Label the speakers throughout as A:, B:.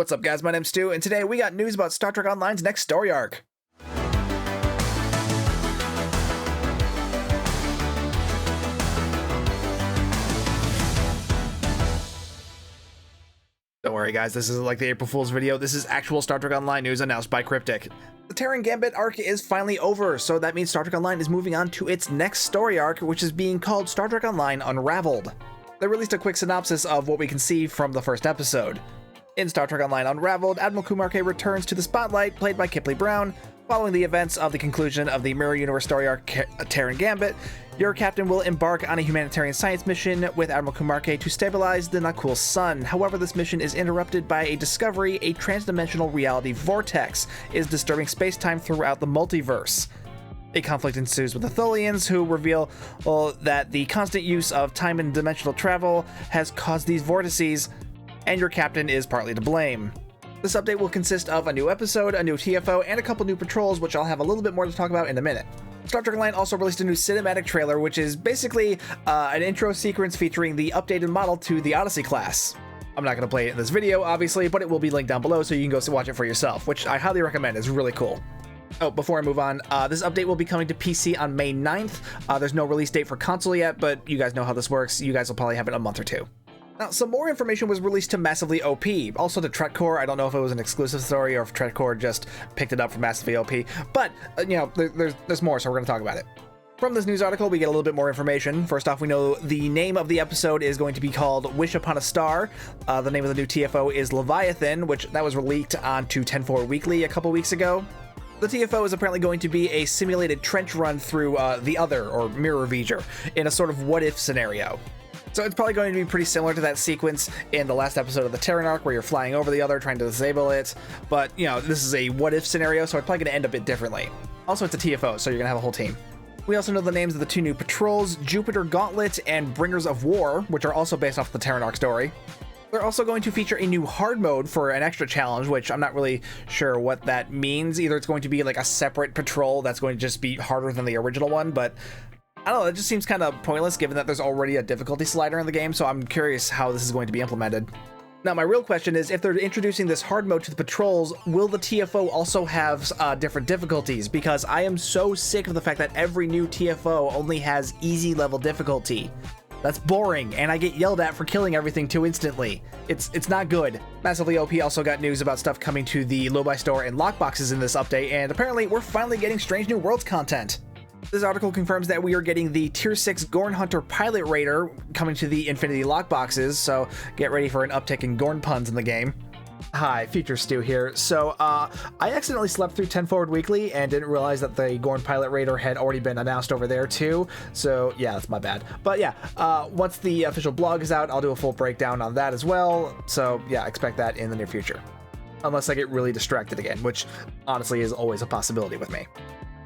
A: What's up, guys? My name's Stu, and today we got news about Star Trek Online's next story arc. Don't worry, guys, this isn't like the April Fool's video. This is actual Star Trek Online news announced by Cryptic. The Terran Gambit arc is finally over, so that means Star Trek Online is moving on to its next story arc, which is being called Star Trek Online Unraveled. They released a quick synopsis of what we can see from the first episode. In Star Trek Online Unraveled, Admiral Kumarke returns to the spotlight, played by Kipley Brown. Following the events of the conclusion of the Mirror Universe story arc Terran Gambit, your captain will embark on a humanitarian science mission with Admiral Kumarke to stabilize the Nakul Sun. However, this mission is interrupted by a discovery: a transdimensional reality vortex is disturbing space-time throughout the multiverse. A conflict ensues with the Tholians, who reveal that the constant use of time and dimensional travel has caused these vortices, and your captain is partly to blame. This update will consist of a new episode, a new TFO, and a couple new patrols, which I'll have a little bit more to talk about in a minute. Star Trek Online also released a new cinematic trailer, which is basically an intro sequence featuring the updated model to the Odyssey class. I'm not going to play it in this video, obviously, but it will be linked down below so you can go watch it for yourself, which I highly recommend. It's really cool. Oh, before I move on, this update will be coming to PC on May 9th. There's no release date for console yet, but you guys know how this works. You guys will probably have it in a month or two. Now, some more information was released to Massively OP, also to Trekcore. I don't know if it was an exclusive story or if Trekcore just picked it up from Massively OP, but, you know, there's more, so we're going to talk about it. From this news article, we get a little bit more information. First off, we know the name of the episode is going to be called Wish Upon a Star. The name of the new TFO is Leviathan, which that was leaked onto 10-4 Weekly a couple weeks ago. The TFO is apparently going to be a simulated trench run through the Other, or Mirror V'ger, in a sort of what-if scenario. So it's probably going to be pretty similar to that sequence in the last episode of the Terran arc, where you're flying over the Other, trying to disable it. But, you know, this is a what-if scenario, so it's probably going to end a bit differently. Also, it's a TFO, so you're going to have a whole team. We also know the names of the two new patrols, Jupiter Gauntlet and Bringers of War, which are also based off the Terran arc story. They're also going to feature a new hard mode for an extra challenge, which I'm not really sure what that means. Either it's going to be like a separate patrol that's going to just be harder than the original one, but I don't know, it just seems kind of pointless given that there's already a difficulty slider in the game, so I'm curious how this is going to be implemented. Now, my real question is, if they're introducing this hard mode to the patrols, will the TFO also have different difficulties? Because I am so sick of the fact that every new TFO only has easy level difficulty. That's boring, and I get yelled at for killing everything too instantly. It's not good. Massively OP also got news about stuff coming to the Lobi store and lockboxes in this update, and apparently we're finally getting Strange New Worlds content. This article confirms that we are getting the Tier 6 Gorn Hunter Pilot Raider coming to the Infinity lockboxes, so get ready for an uptick in Gorn puns in the game. Hi, Future Stu here. So, I accidentally slept through 10 Forward Weekly and didn't realize that the Gorn Pilot Raider had already been announced over there too, so yeah, that's my bad. But yeah, once the official blog is out, I'll do a full breakdown on that as well, so yeah, expect that in the near future. Unless I get really distracted again, which honestly is always a possibility with me.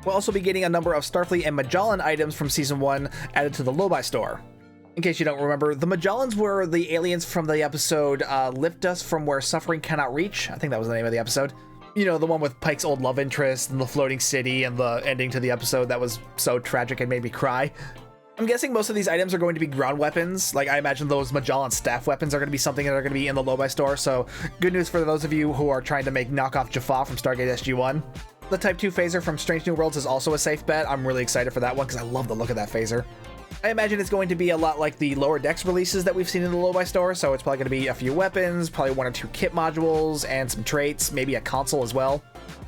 A: We'll also be getting a number of Starfleet and Magellan items from Season 1 added to the Lobi store. In case you don't remember, the Magellans were the aliens from the episode Lift Us From Where Suffering Cannot Reach. I think that was the name of the episode. You know, the one with Pike's old love interest and the floating city and the ending to the episode that was so tragic it made me cry. I'm guessing most of these items are going to be ground weapons. Like, I imagine those Magellan staff weapons are going to be something that are going to be in the Lobi store, so good news for those of you who are trying to make knockoff Jaffa from Stargate SG-1. The Type 2 phaser from Strange New Worlds is also a safe bet. I'm really excited for that one because I love the look of that phaser. I imagine it's going to be a lot like the Lower Decks releases that we've seen in the Lobi store, so it's probably going to be a few weapons, probably 1 or 2 kit modules, and some traits, maybe a console as well.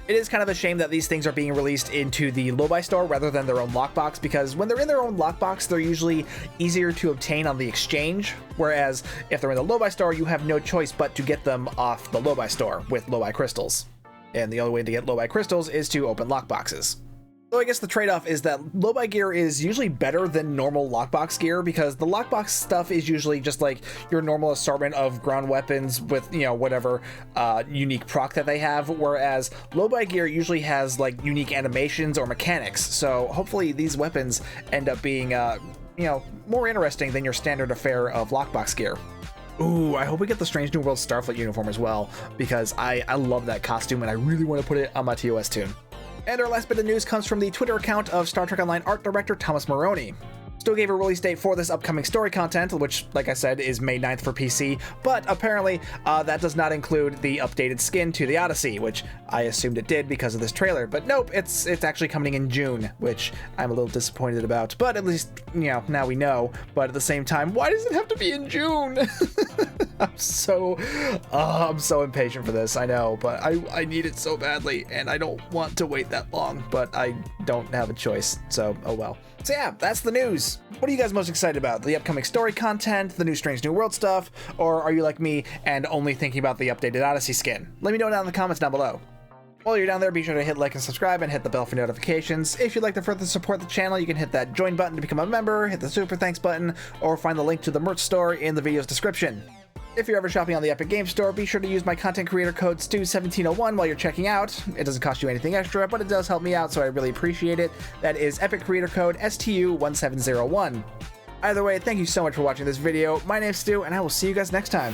A: It is kind of a shame that these things are being released into the Lobi store rather than their own lockbox, because when they're in their own lockbox, they're usually easier to obtain on the exchange, whereas if they're in the Lobi store, you have no choice but to get them off the Lobi store with Lobi crystals. And the only way to get Lobi crystals is to open lockboxes. So I guess the trade-off is that Lobi gear is usually better than normal lockbox gear, because the lockbox stuff is usually just like your normal assortment of ground weapons with, you know, whatever unique proc that they have, whereas Lobi gear usually has like unique animations or mechanics. So hopefully these weapons end up being, you know, more interesting than your standard affair of lockbox gear. Ooh, I hope we get the Strange New Worlds Starfleet uniform as well, because I love that costume and I really want to put it on my TOS tune. And our last bit of news comes from the Twitter account of Star Trek Online art director Thomas Maroney. Still gave a release date for this upcoming story content, which, like I said, is May 9th for PC, but apparently that does not include the updated skin to the Odyssey, which I assumed it did because of this trailer, but nope, it's actually coming in June, which I'm a little disappointed about, but at least, you know, now we know. But at the same time, why does it have to be in June? I'm so impatient for this, I know, but I need it so badly, and I don't want to wait that long, but I don't have a choice, so oh well. So yeah, that's the news. What are you guys most excited about? The upcoming story content, the new Strange New World stuff, or are you like me and only thinking about the updated Odyssey skin? Let me know down in the comments down below. While you're down there, be sure to hit like and subscribe and hit the bell for notifications. If you'd like to further support the channel, you can hit that join button to become a member, hit the super thanks button, or find the link to the merch store in the video's description. If you're ever shopping on the Epic Games Store, be sure to use my content creator code STU1701 while you're checking out. It doesn't cost you anything extra, but it does help me out, so I really appreciate it. That is Epic creator code STU1701. Either way, thank you so much for watching this video. My name's Stu, and I will see you guys next time.